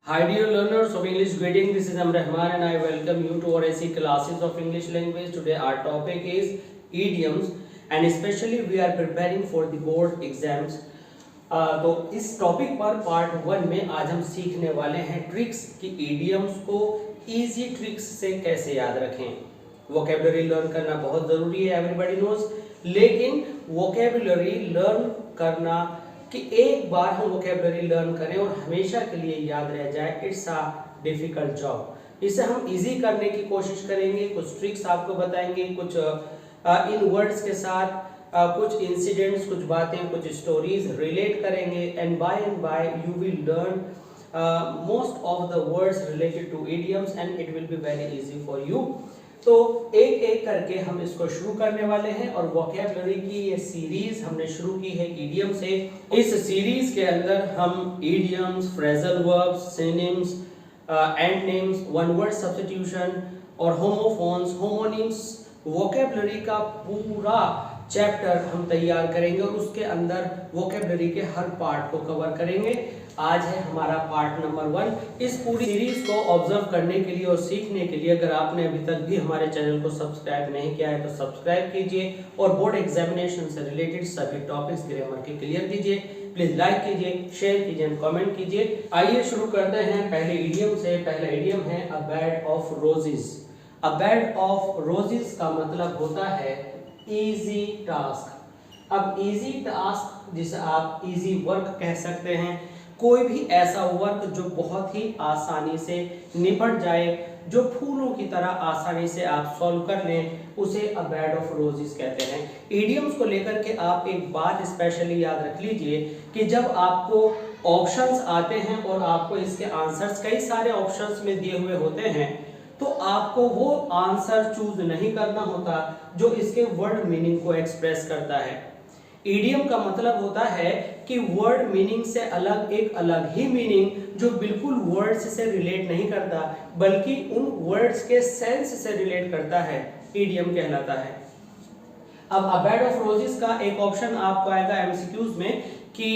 Hi dear learners of English greeting, this is Rahman and I welcome you to our AC classes of English language. Today our topic is idioms and especially we are preparing for the board exams. तो इस topic पर part 1 में आज हम सीखने वाले हैं tricks कि idioms को easy ट्रिक्स से कैसे याद रखें. वोकेबलरी लर्न करना बहुत ज़रूरी है, एवरीबॉडी नोज, लेकिन वोकेबलरी लर्न करना कि एक बार हम वोकेबलरी लर्न करें और हमेशा के लिए याद रह जाए, इट्स अ डिफिकल्ट जॉब. इसे हम इजी करने की कोशिश करेंगे, कुछ ट्रिक्स आपको बताएंगे, कुछ इन वर्ड्स के साथ कुछ इंसिडेंट्स, कुछ बातें, कुछ स्टोरीज रिलेट करेंगे and by you will learn most of the words related to idioms and it will be very easy for you. तो एक एक करके हम इसको शुरू करने वाले हैं और वोकैबुलरी की ये सीरीज हमने शुरू की है इडियम से. इस सीरीज के अंदर हम idioms, phrasal verbs, synonyms, antonyms, one word substitution और होमोफोन्स, होमोनिम्स, वोकैबुलरी का पूरा चैप्टर हम तैयार करेंगे और उसके अंदर वोकैबुलरी के हर पार्ट को कवर करेंगे. आज है हमारा पार्ट नंबर 1. इस पूरी सीरीज को ऑब्जर्व करने के लिए और सीखने के लिए अगर आपने अभी तक भी हमारे चैनल को सब्सक्राइब नहीं किया है तो सब्सक्राइब कीजिए और बोर्ड एग्जामिनेशन से रिलेटेड सभी टॉपिक्स ग्रामर के क्लियर कीजिए. प्लीज लाइक कीजिए, शेयर कीजिए एंड कमेंट कीजिए. आइए शुरू करते हैं पहले इडियम से. पहला इडियम है a bed of roses. A bed of roses का मतलब होता है इजी टास्क. अब इजी टास्क जिसे आप इजी वर्क कह सकते हैं, कोई भी ऐसा वर्क जो बहुत ही आसानी से निपट जाए, जो फूलों की तरह आसानी से आप सॉल्व कर लें, उसे अ बेड ऑफ रोजेस कहते हैं. इडियम्स को लेकर के आप एक बात स्पेशली याद रख लीजिए कि जब आपको ऑप्शंस आते हैं और आपको इसके आंसर्स कई सारे ऑप्शंस में दिए हुए होते हैं, तो आपको वो आंसर चूज नहीं करना होता जो इसके वर्ड मीनिंग को एक्सप्रेस करता है. इडियम का मतलब होता है कि वर्ड मीनिंग से अलग एक अलग ही मीनिंग जो बिल्कुल वर्ड्स से रिलेट नहीं करता बल्कि उन वर्ड्स के सेंस से रिलेट करता है, इडियम कहलाता है. अब अ बेड ऑफ रोजेस का एक ऑप्शन आपको आएगा एमसीक्यूज में कि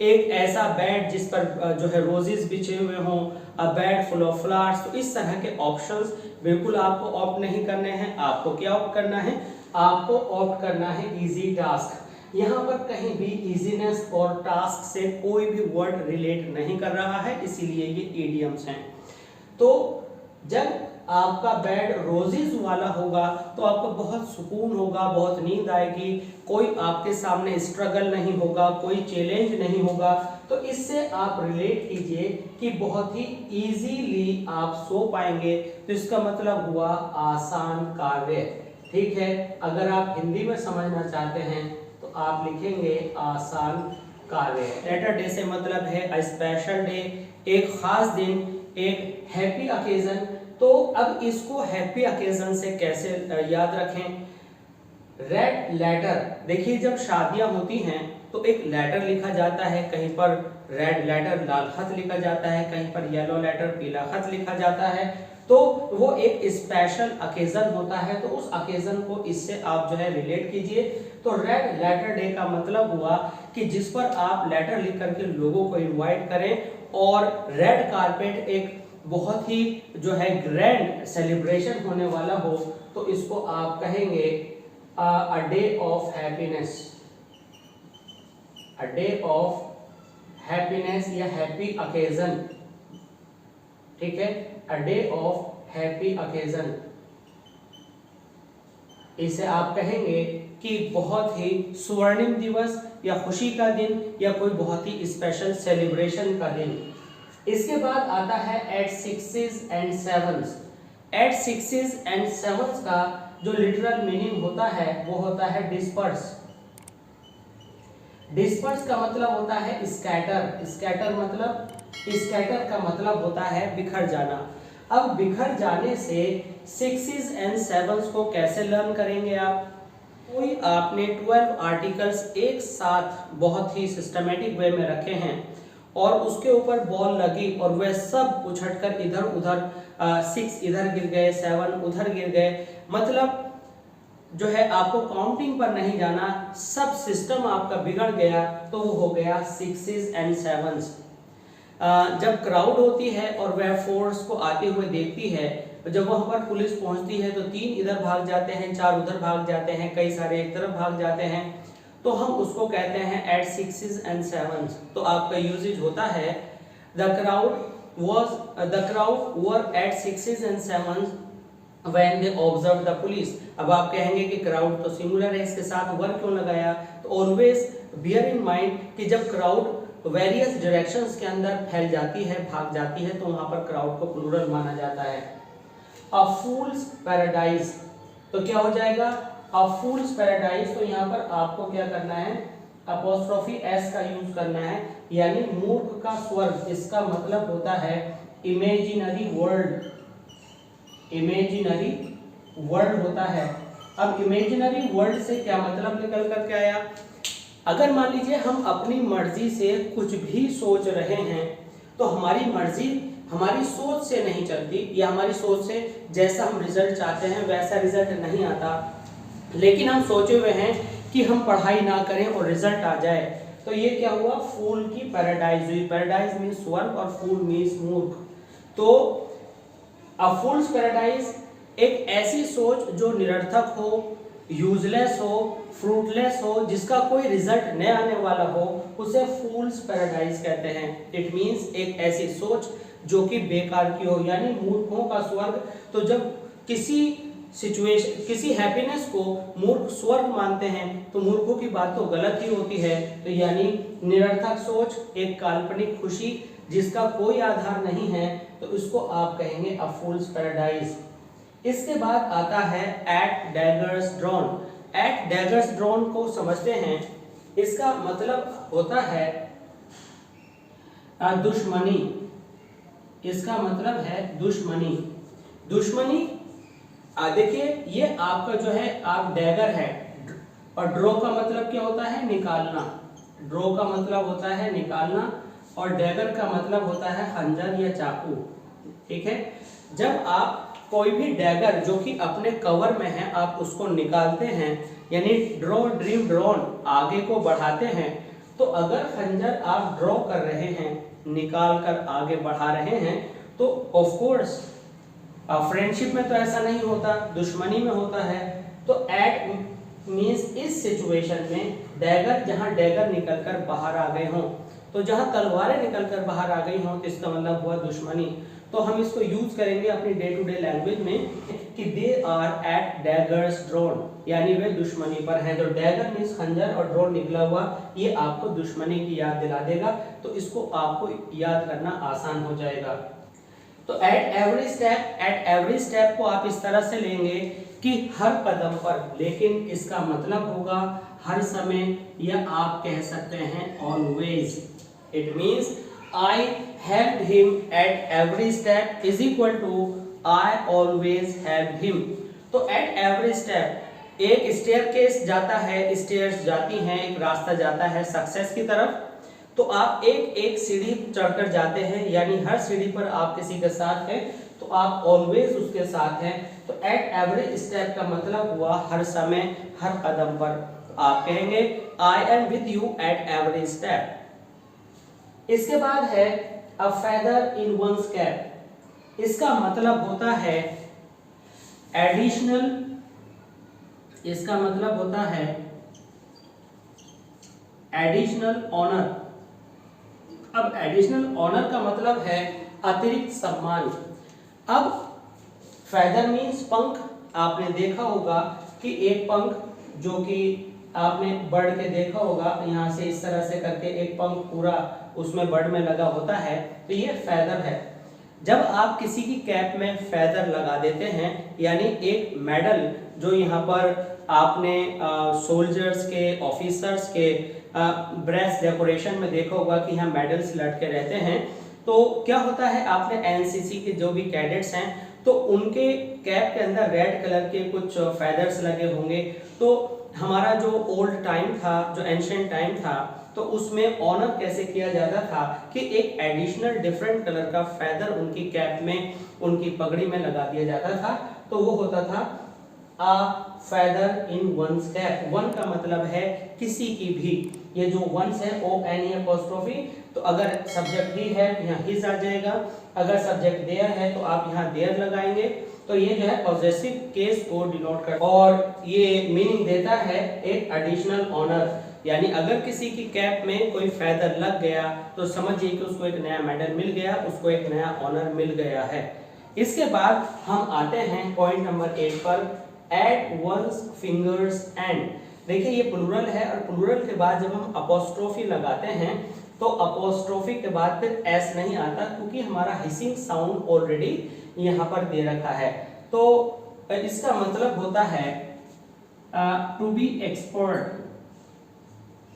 एक ऐसा बेड जिस पर जो है रोजेस बिछे हुए हों, अ बेड फुल ऑफ फ्लावर्स. तो इस तरह के ऑप्शंस बिल्कुल आपको ऑप्ट नहीं करने हैं. आपको क्या ऑप्ट करना है? आपको ऑप्ट करना है इजी टास्क. यहाँ पर कहीं भी इजीनेस और टास्क से कोई भी वर्ड रिलेट नहीं कर रहा है, इसीलिए ये इडियम्स हैं. तो जब आपका बेड रोजेस वाला होगा तो आपको बहुत सुकून होगा, बहुत नींद आएगी, कोई आपके सामने स्ट्रगल नहीं होगा, कोई चैलेंज नहीं होगा. तो इससे आप रिलेट कीजिए कि बहुत ही इजीली आप सो पाएंगे. तो इसका मतलब हुआ आसान कार्य. ठीक है, अगर आप हिंदी में समझना चाहते हैं तो आप लिखेंगे आसान कार्य. सैटरडे से मतलब है अ स्पेशल डे, एक खास दिन, एक हैप्पी ओकेजन. तो अब इसको हैप्पी ओकेजन से कैसे याद रखें? Red letter. देखिए जब शादियां होती हैं तो एक लेटर लिखा जाता है, कहीं पर रेड लेटर लाल खत लिखा जाता है, कहीं पर येलो लेटर पीला खत लिखा जाता है. तो वो एक स्पेशल ओकेजन होता है, तो उस ओकेजन को इससे आप जो है रिलेट कीजिए. तो रेड लेटर डे का मतलब हुआ कि जिस पर आप लेटर लिख करके लोगों को इनवाइट करें और रेड कारपेट एक बहुत ही जो है ग्रैंड सेलिब्रेशन होने वाला हो, तो इसको आप कहेंगे a day of happiness. A day of happiness या हैप्पी ओकेजन. ठीक है, a day of happy occasion. इसे आप कहेंगे कि बहुत ही स्वर्णिम दिवस या खुशी का दिन या कोई बहुत ही स्पेशल सेलिब्रेशन का दिन. इसके बाद आता है at sixes and sevens. At sixes and sevens का जो लिटरल मीनिंग होता है वो होता है डिस्पर्स. डिस्पर्स का मतलब होता है स्कैटर. स्कैटर का मतलब होता है बिखर जाना. अब बिखर जाने से सिक्सेस एंड सेवन्स को कैसे लर्न करेंगे आप? कोई आपने 12 आर्टिकल्स एक साथ बहुत ही सिस्टमेटिक वे में रखे हैं और उसके ऊपर बॉल लगी और वह सब उछटकर इधर उधर 6 इधर गिर गए, 7 उधर गिर गए. मतलब जो है आपको काउंटिंग पर नहीं जाना, सब सिस्टम आपका बिगड़ गया, तो वो हो गया सिक्सेस एंड सेवन्स. जब क्राउड होती है और वह फोर्स को आते हुए देखती है, तो जब वहां पर पुलिस पहुंचती है तो 3 इधर भाग जाते हैं, 4 उधर भाग जाते हैं, कई सारे एक तरफ भाग जाते हैं, तो हम उसको कहते हैं एट 6s and 7s। तो आपका यूजेज होता है the crowd were at 6s and 7s when they observed the police। अब आप कहेंगे कि क्राउड तो सिंगुलर है, इसके साथ वर क्यों लगाया? तो ऑलवेज बियर इन माइंड कि जब क्राउड वेरियस डायरेक्शंस के अंदर फैल जाती है, भाग जाती है, तो वहां पर क्राउड को प्लूरल माना जाता है। अ फूल्स पैराडाइज, तो क्या हो जाएगा? अ फूल्स पैराडाइज। तो यहाँ पर आपको क्या करना है? अपोस्ट्रोफी एस का यूज करना है, यानी मूर्ख का स्वर्ग। इसका मतलब होता है इमेजिनरी वर्ल्ड, इमेजिनरी वर्ल्ड होता है। अब इमेजिनरी वर्ल्ड से क्या मतलब निकल कर के आया? अगर मान लीजिए हम अपनी मर्जी से कुछ भी सोच रहे हैं, तो हमारी मर्जी हमारी सोच से नहीं चलती, या हमारी सोच से जैसा हम रिजल्ट चाहते हैं वैसा रिजल्ट नहीं आता, लेकिन हम सोचे हुए हैं कि हम पढ़ाई ना करें और रिजल्ट आ जाए। तो ये क्या हुआ? फूल की पैराडाइज हुई। पैराडाइज मीन्स स्वर्ग और फूल मीन्स मूर्ख। तो अ फूल्स पैराडाइज एक ऐसी सोच जो निरर्थक हो, यूजलेस हो, फ्रूटलेस हो, जिसका कोई रिजल्ट न आने वाला हो, उसे फूल्स पैराडाइज कहते हैं। इट मीन्स एक ऐसी सोच जो कि बेकार की हो, यानी मूर्खों का स्वर्ग। तो जब किसी सिचुएशन, किसी हैप्पीनेस को मूर्ख स्वर्ग मानते हैं, तो मूर्खों की बात तो गलत ही होती है। तो यानी निरर्थक सोच, एक काल्पनिक खुशी जिसका कोई आधार नहीं है, तो इसको आप कहेंगे अ फूल्स पैराडाइज। इसके बाद आता है at daggers drawn. At daggers drawn को समझते हैं। इसका मतलब होता है दुश्मनी। इसका मतलब है दुश्मनी। दुश्मनी देखिए, ये आपका जो है आप डैगर है, और ड्रॉ का मतलब क्या होता है? निकालना। ड्रॉ का मतलब होता है निकालना, और डैगर का मतलब होता है खंजर या चाकू। ठीक है, जब आप कोई भी डैगर जो कि अपने कवर में है, आप उसको निकालते हैं, यानी ड्रॉ ड्रीम ड्रॉन आगे को बढ़ाते हैं, तो अगर खंजर आप ड्रॉ कर रहे हैं, निकाल कर आगे बढ़ा रहे हैं, तो ऑफ कोर्स फ्रेंडशिप में तो ऐसा नहीं होता, दुश्मनी में होता है। तो एट मींस इस सिचुएशन में डैगर, जहां डैगर निकलकर बाहर आ गए हों, तो जहां तलवारें निकलकर बाहर आ गई हों, तो इसका मतलब हुआ दुश्मनी। तो हम इसको यूज करेंगे अपनी डे टू डे लैंग्वेज में कि they are at daggers drawn, यानी वे दुश्मनी पर हैं। तो डैगर मींस खंजर और ड्रॉन निकला हुआ, ये आपको दुश्मनी की याद दिला देगा, तो इसको आपको याद करना आसान हो जाएगा। तो एट एवरी स्टेप को आप इस तरह से लेंगे कि हर कदम पर, लेकिन इसका मतलब होगा हर समय, या आप कह सकते हैं always. It means I help him at every step is equal to I always help him. तो एट एवरी स्टेप, एक स्टेयरकेस जाता है, स्टेयर्स जाती हैं, एक रास्ता जाता है सक्सेस की तरफ, तो आप एक एक सीढ़ी चढ़कर जाते हैं, यानी हर सीढ़ी पर आप किसी के साथ हैं, तो आप ऑलवेज उसके साथ हैं। तो एट एवरी स्टेप का मतलब हुआ हर समय, हर कदम पर। तो आप कहेंगे I am with you at every step. इसके बाद है a feather in one's cap. इसका मतलब होता है एडिशनल, इसका मतलब होता है एडिशनल ऑनर। अब एडिशनल ऑनर का मतलब है अतिरिक्त सम्मान। अब फेदर मीन्स पंख। आपने देखा होगा कि एक पंख, जो कि आपने बर्ड के देखा होगा, यहाँ से इस तरह से करके एक पंख पूरा उसमें बर्ड में लगा होता है, तो ये फेदर है। जब आप किसी की कैप में फेदर लगा देते हैं, यानी एक मेडल, जो यहाँ पर आपने सोल्जर्स के, ऑफिसर्स के ब्रेस्ट डेकोरेशन में देखा होगा कि यहाँ मेडल्स लटके रहते हैं, तो क्या होता है, आपने एनसीसी के जो भी कैडेट्स हैं, तो उनके कैप के अंदर रेड कलर के कुछ फेदर्स लगे होंगे। तो हमारा जो ओल्ड टाइम था, जो एंशिएंट टाइम था, तो उसमें ऑनर कैसे किया जाता था कि एक एडिशनल डिफरेंट कलर का फेदर उनकी कैप में, उनकी पगड़ी में लगा दिया जाता था। तो वो होता था a feather in one's cap. One का मतलब है किसी की भी, ये जो वंस है ओ एन ई अपोस्ट्रोफी, तो अगर सब्जेक्ट ही है यहाँ हिज आ जाएगा, अगर सब्जेक्ट देयर है तो आप यहाँ देयर लगाएंगे। तो ये जो है पॉजेसिव केस को डिनोट करता है और ये मीनिंग देता है एक एडिशनल ऑनर, यानी अगर किसी की कैप में कोई फेदर लग गया तो समझिए कि उसको एक नया मेडल मिल गया, उसको एक नया ऑनर मिल गया है। इसके बाद हम आते हैं पॉइंट नंबर 8 पर, एट वंस फिंगर्स एंड। देखिए ये प्लूरल है और प्लूरल के बाद जब हम अपोस्ट्रोफी लगाते हैं तो अपोस्ट्रोफी के बाद फिर एस नहीं आता, क्योंकि हमारा हिसिंग साउंड ऑलरेडी यहाँ पर दे रखा है। तो इसका मतलब होता है to be expert,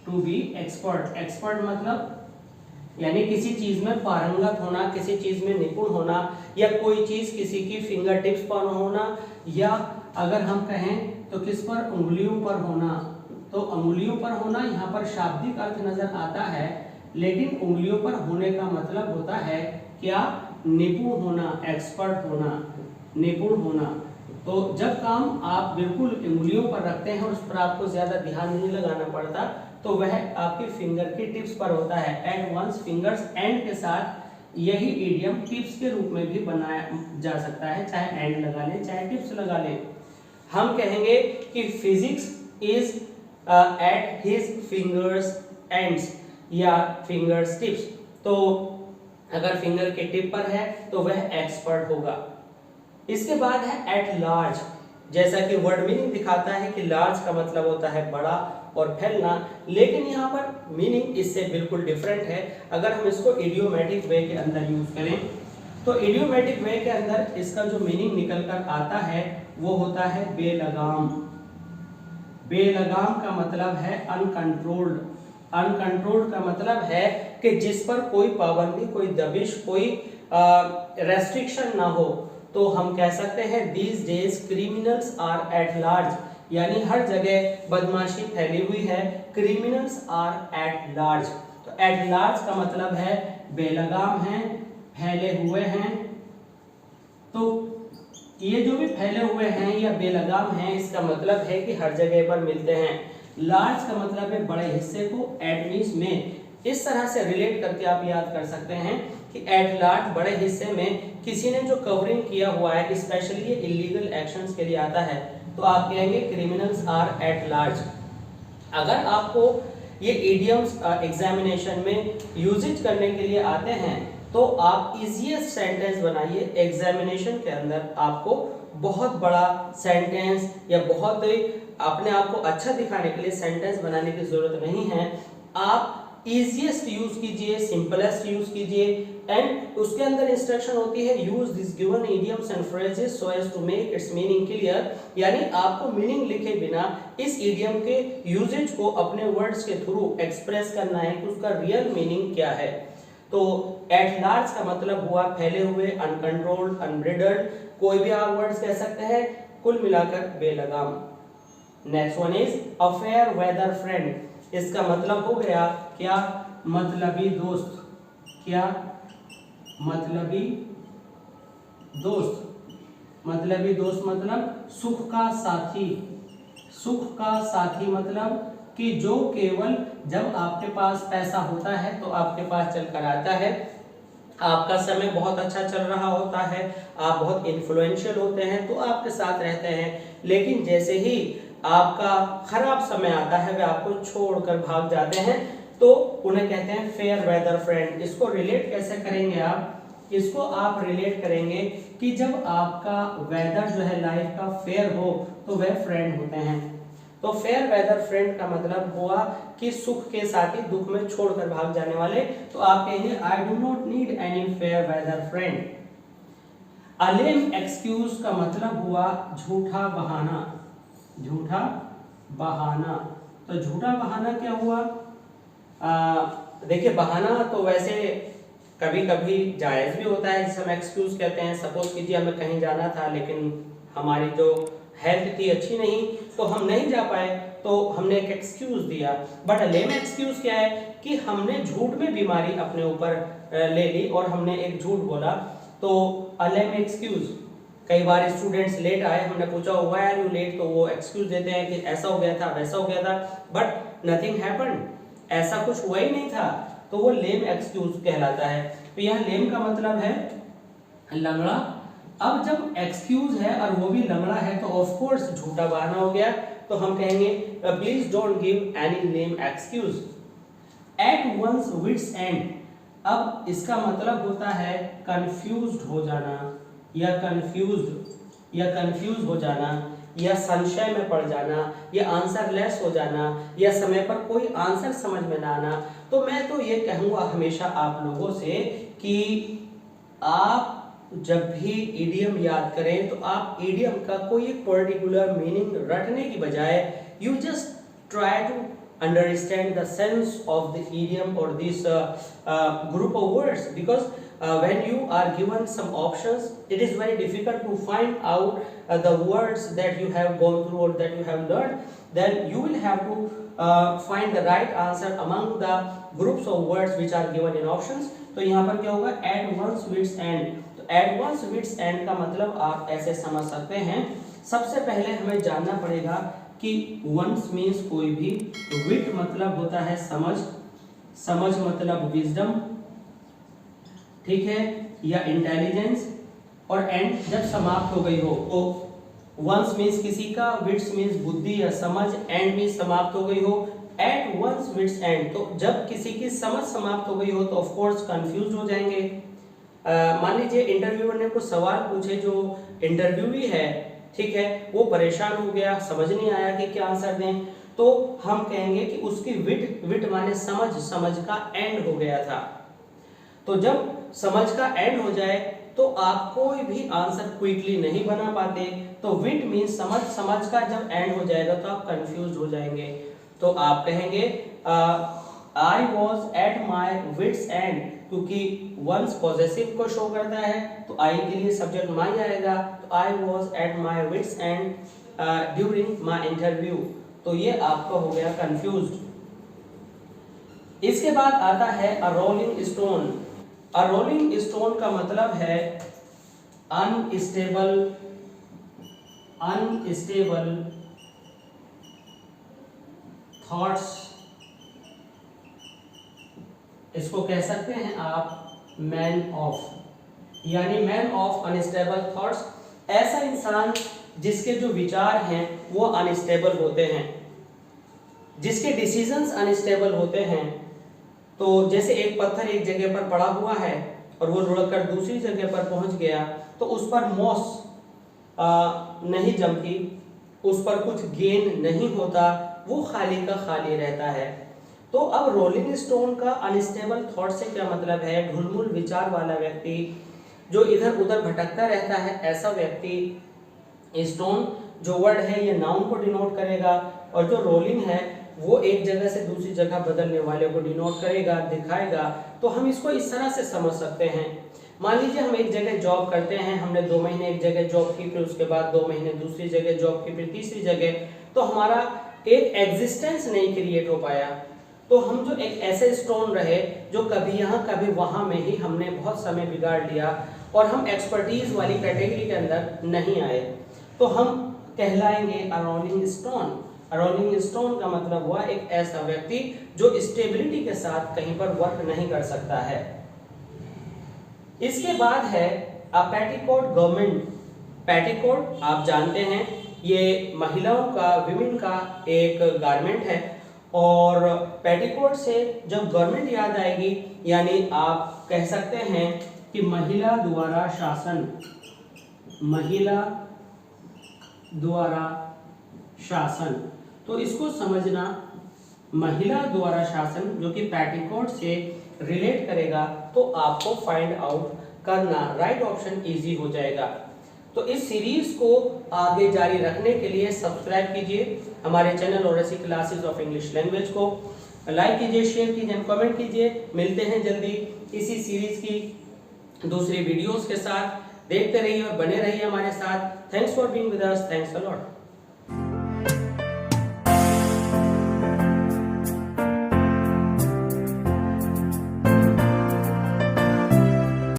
to be expert. Expert मतलब यानी किसी चीज में पारंगत होना, किसी चीज में निपुण होना, या कोई चीज किसी की फिंगर टिप्स पर होना, या अगर हम कहें तो किस पर, उंगलियों पर होना। तो उंगलियों पर होना यहाँ पर शाब्दिक अर्थ नजर आता है, लेकिन उंगलियों पर होने का मतलब होता है क्या, निपुण होना, एक्सपर्ट होना, निपुण होना। तो जब काम आप बिल्कुल उंगलियों पर रखते हैं और उस पर आपको ज्यादा ध्यान नहीं लगाना पड़ता, तो वह आपकी फिंगर की टिप्स पर होता है। एट वंस फिंगर्स एंड के साथ यही इडियम टिप्स के रूप में भी बनाया जा सकता है, चाहे एंड लगा लें चाहे टिप्स लगा लें। हम कहेंगे कि physics is at his fingers ends या फिंगर्स टिप्स। तो अगर फिंगर के टिप पर है तो वह एक्सपर्ट होगा। इसके बाद है एट लार्ज, जैसा कि वर्ड मीनिंग दिखाता है कि लार्ज का मतलब होता है बड़ा और फैलना, लेकिन यहाँ पर मीनिंग इससे बिल्कुल डिफरेंट है। अगर हम इसको इडियोमेटिक वे के अंदर यूज करें तो इडियोमेटिक वे के अंदर इसका जो मीनिंग निकल कर आता है वो होता है बेलगाम। बेलगाम का मतलब है अनकंट्रोल्ड। अनकंट्रोल्ड का मतलब है कि जिस पर कोई पाबंदी, कोई दबिश, कोई रेस्ट्रिक्शन ना हो। तो हम कह सकते हैं these days criminals are at large, यानी हर जगह बदमाशी फैली हुई है, क्रिमिनल्स आर एट लार्ज। तो एट लार्ज का मतलब है बेलगाम हैं, फैले हुए हैं। तो ये जो भी फैले हुए हैं या बेलगाम हैं, इसका मतलब है कि हर जगह पर मिलते हैं। लार्ज का मतलब है बड़े हिस्से को, एट मींस में। इस तरह से रिलेट करके आप याद कर सकते हैं कि एट लार्ज बड़े हिस्से में किसी ने जो कवरिंग किया हुआ है, स्पेशली ये इलीगल एक्शंस के लिए आता है, तो आप कहेंगे क्रिमिनल्स आर एट लार्ज। अगर आपको ये इडियम्स एग्जामिनेशन में यूजेज करने के लिए आते हैं तो आप इजीएस्ट सेंटेंस बनाइए। एग्जामिनेशन के अंदर आपको बहुत बड़ा सेंटेंस या बहुत अपने आप को अच्छा दिखाने के लिए सेंटेंस बनाने की जरूरत नहीं है। आप इजीएस्ट यूज कीजिए, सिंपलेस्ट यूज कीजिए, एंड उसके अंदर इंस्ट्रक्शन होती है use this given idioms and phrases so as to make its meaning clear, यानी आपको मीनिंग लिखे बिना इस इडियम के यूजेज को अपने वर्ड्स के थ्रू एक्सप्रेस करना है कि उसका रियल मीनिंग क्या है। तो एट लार्ज का मतलब हुआ फैले हुए, अनकंट्रोल्ड, अनब्रिडल्ड, कोई भी आप वर्ड्स कह सकते हैं, कुल मिलाकर बेलगाम। Next one is a fair weather friend. इसका मतलब हो गया क्या, मतलबी दोस्त। क्या, मतलबी दोस्त। मतलबी दोस्त मतलब सुख का साथी। सुख का साथी मतलब कि जो केवल जब आपके पास पैसा होता है तो आपके पास चलकर आता है, आपका समय बहुत अच्छा चल रहा होता है, आप बहुत इन्फ्लुएंशियल होते हैं तो आपके साथ रहते हैं, लेकिन जैसे ही आपका खराब समय आता है वे आपको छोड़कर भाग जाते हैं, तो उन्हें कहते हैं फेयर वेदर फ्रेंड। इसको रिलेट कैसे करेंगे आप, इसको आप रिलेट करेंगे कि जब आपका वेदर जो है लाइफ का फेयर हो तो वह फ्रेंड होते हैं। तो फेयर वेदर फ्रेंड का मतलब हुआ कि सुख के साथी, दुख में छोड़कर भाग जाने वाले। तो आप कहेंगे I do not need any fair weather friend. A lame excuse का मतलब हुआ झूठा बहाना। झूठा बहाना, तो झूठा बहाना क्या हुआ, देखिए बहाना तो वैसे कभी कभी जायज भी होता है, जिसे हम एक्सक्यूज कहते हैं। सपोज कीजिए हमें कहीं जाना था लेकिन हमारी जो हेल्थ थी अच्छी नहीं तो हम नहीं जा पाए, तो हमने एक एक्सक्यूज दिया। बट लेम एक्सक्यूज क्या है कि हमने झूठ में बीमारी अपने ऊपर ले ली और हमने एक झूठ बोला, तो अ लेम एक्सक्यूज। कई बार स्टूडेंट्स लेट आए, हमने पूछा व्हाई आर यू लेट, तो वो एक्सक्यूज देते हैं कि ऐसा हो गया था, वैसा हो गया था, बट नथिंग हैपेंड। ऐसा कुछ हुआ ही नहीं था, तो वो लेम एक्सक्यूज कहलाता है। तो यहाँ लेम का मतलब है लंगड़ा। अब जब एक्सक्यूज है और वो भी लंगड़ा है तो ऑफ कोर्स झूठा बहाना हो गया, तो हम कहेंगे please don't give any lame excuse. At one's wits end, अब इसका मतलब होता है कंफ्यूज्ड हो जाना या कंफ्यूज हो जाना या संशय में पड़ जाना या आंसर लेस हो जाना या समय पर कोई आंसर समझ में ना आना। तो मैं तो ये कहूँगा हमेशा आप लोगों से कि आप जब भी इडियम याद करें तो आप इडियम का कोई एक पर्टिकुलर मीनिंग रटने की बजाय you just try to understand the sense of the idiom or this group of words, because when you are given some options it is very difficult to find out the words that you have gone through or that you have learned. Then you will have to find the right answer among the groups of words which are given in options. तो यहाँ पर क्या होगा, at one's wits end। तो at one's wits end का मतलब आप ऐसे समझ सकते हैं, सबसे पहले हमें जानना पड़ेगा कि वंस मीन्स कोई भी, विट मतलब होता है समझ मतलब विजडम, ठीक है, या इंटेलिजेंस, और एंड जब समाप्त हो गई हो। तो वंस मीन्स किसी का, विट्स मीन्स बुद्धि या समझ, एंड मीन्स समाप्त हो गई हो। एट वंस विट्स एंड, तो जब किसी की समझ समाप्त हो गई हो तो ऑफ कोर्स कंफ्यूज हो जाएंगे। मान लीजिए इंटरव्यूअर ने कुछ सवाल पूछे, जो इंटरव्यूई है, ठीक है, वो परेशान हो गया, समझ नहीं आया कि क्या आंसर दें, तो हम कहेंगे कि उसकी विट माने समझ का एंड हो गया था। तो जब समझ का एंड हो जाए तो आप कोई भी आंसर क्विकली नहीं बना पाते। तो विट मीन्स समझ का जब एंड हो जाएगा तो आप कंफ्यूज हो जाएंगे। तो आप कहेंगे I was at my wits end, क्योंकि वंस पॉजेसिव को शो करता है तो आई के लिए सब्जेक्ट माई आएगा। तो I was at my wits end during my interview, तो ये आपका हो गया कंफ्यूज्ड। इसके बाद आता है अ रोलिंग स्टोन। अ रोलिंग स्टोन का मतलब है अनस्टेबल थॉट्स, इसको कह सकते हैं आप मैन ऑफ, यानी मैन ऑफ अनस्टेबल थॉट्स। ऐसा इंसान जिसके जो विचार हैं वो अनस्टेबल होते हैं, जिसके डिसीजंस अनस्टेबल होते हैं। तो जैसे एक पत्थर एक जगह पर पड़ा हुआ है और वो लुढ़ककर दूसरी जगह पर पहुंच गया, तो उस पर मॉस नहीं जमती, उस पर कुछ गेन नहीं होता, वो खाली का खाली रहता है। तो अब रोलिंग स्टोन का अनस्टेबल थॉट से क्या मतलब है, ढुलमुल विचार वाला व्यक्ति जो इधर उधर भटकता रहता है, ऐसा व्यक्ति। स्टोन जो वर्ड है ये नाउन को डिनोट करेगा, और जो रोलिंग है वो एक जगह से दूसरी जगह बदलने वाले को डिनोट करेगा, दिखाएगा। तो हम इसको इस तरह से समझ सकते हैं। मान लीजिए हम एक जगह जॉब करते हैं, हमने 2 महीने एक जगह जॉब की, फिर उसके बाद 2 महीने दूसरी जगह जॉब की, फिर तीसरी जगह, तो हमारा एक एग्जिस्टेंस नहीं क्रिएट हो पाया। तो हम जो एक ऐसे स्टोन रहे जो कभी यहाँ कभी वहाँ में ही हमने बहुत समय बिगाड़ लिया और हम एक्सपर्टीज वाली कैटेगरी के अंदर नहीं आए, तो हम कहलाएंगे अ रोलिंग स्टोन। रोलिंग स्टोन का मतलब हुआ एक ऐसा व्यक्ति जो स्टेबिलिटी के साथ कहीं पर वर्क नहीं कर सकता है। इसके बाद है अ पेटीकोट गवर्नमेंट। पेटीकोट आप जानते हैं ये महिलाओं का, विमेन का एक गारमेंट है, और पेटीकोट से जब गवर्नमेंट याद आएगी, यानी आप कह सकते हैं कि महिला द्वारा शासन, महिला द्वारा शासन। तो इसको समझना, महिला द्वारा शासन जो कि पेटीकोट से रिलेट करेगा, तो आपको फाइंड आउट करना राइट ऑप्शन इजी हो जाएगा। तो इस सीरीज को आगे जारी रखने के लिए सब्सक्राइब कीजिए हमारे चैनल और ऐसी क्लासेस ऑफ इंग्लिश लैंग्वेज को, लाइक कीजिए, शेयर कीजिए, कमेंट कीजिए। मिलते हैं जल्दी इसी सीरीज की दूसरी वीडियोस के साथ। देखते रहिए और बने रहिए हमारे साथ। Thanks for being with us, thanks a lot.